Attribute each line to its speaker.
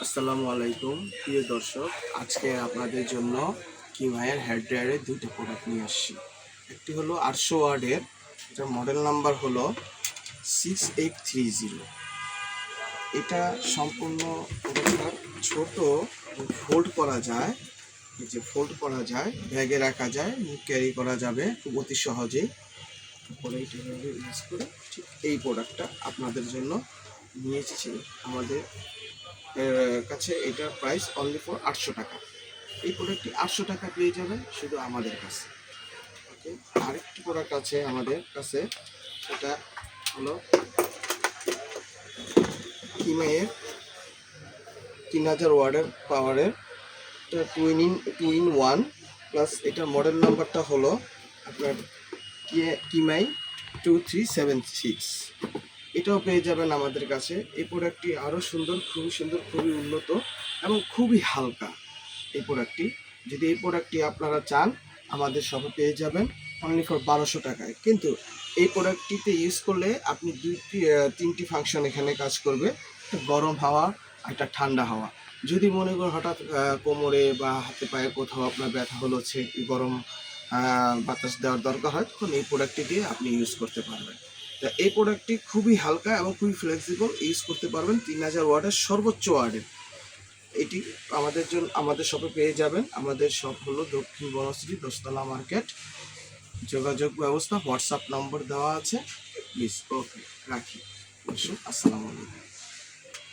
Speaker 1: আসসালামু আলাইকুম প্রিয় দর্শক, আজকে আপনাদের জন্য কিমায়ের হেয়ার ড্রায়ারের দুইটা প্রোডাক্ট নিয়ে আসছি। একটি হলো 800 ওয়ার্ডের, এটার মডেল নাম্বার হলো 6830। এটা সম্পূর্ণ প্রোডাক্টটা ছোট, ফোল্ড করা যায়, এই যে ফোল্ড করা যায়, ব্যাগে রাখা যায়, ক্যারি করা যাবে খুব অতি সহজেই। পরে এইটা ইউজ করে ঠিক এই প্রোডাক্টটা আপনাদের জন্য নিয়ে এসেছি। আমাদের কাছে এটার প্রাইস অনলি ফর 800 টাকা। এই প্রোডাক্টটি 800 টাকা পেয়ে যাবেন শুধু আমাদের কাছে। ওকে, আরেকটি প্রোডাক্ট আছে আমাদের কাছে, এটা হলো কিমাইয়ের 3000 ওয়াটের পাওয়ারের, এটা টু ইন ওয়ান প্লাস। এটার মডেল নাম্বারটা হলো আপনার কিমাই 2376। এটাও পেয়ে যাবেন আমাদের কাছে। এই প্রোডাক্টটি আরও সুন্দর, খুবই সুন্দর, খুবই উন্নত এবং খুবই হালকা। এই প্রোডাক্টটি, যদি এই প্রোডাক্টটি আপনারা চান, আমাদের শপে পেয়ে যাবেন অনলি ফর 1200 টাকায়। কিন্তু এই প্রোডাক্টটিতে ইউজ করলে আপনি তিনটি ফাংশন এখানে কাজ করবে, একটা গরম হাওয়া, একটা ঠান্ডা হাওয়া। যদি মনে করেন হঠাৎ কোমরে বা হাতে পায়ে কোথাও আপনার ব্যথা হচ্ছে, গরম বাতাস দেওয়ার দরকার হয়, তখন এই প্রোডাক্টটি দিয়ে আপনি ইউজ করতে পারবেন। তা এই প্রোডাক্টটি খুবই হালকা এবং খুবই ফ্লেক্সিবল, ইউজ করতে পারবেন 3000 ওয়াটের, সর্বোচ্চ ওয়াটের। এটি আমাদের শপে পেয়ে যাবেন। আমাদের শপ হলো দক্ষিণ বনশ্রী, দোস্তলা মার্কেট। যোগাযোগ ব্যবস্থা হোয়াটসঅ্যাপ নম্বর দেওয়া আছে। প্লিজ, ওকে, রাখি। আসসালামু আলাইকুম।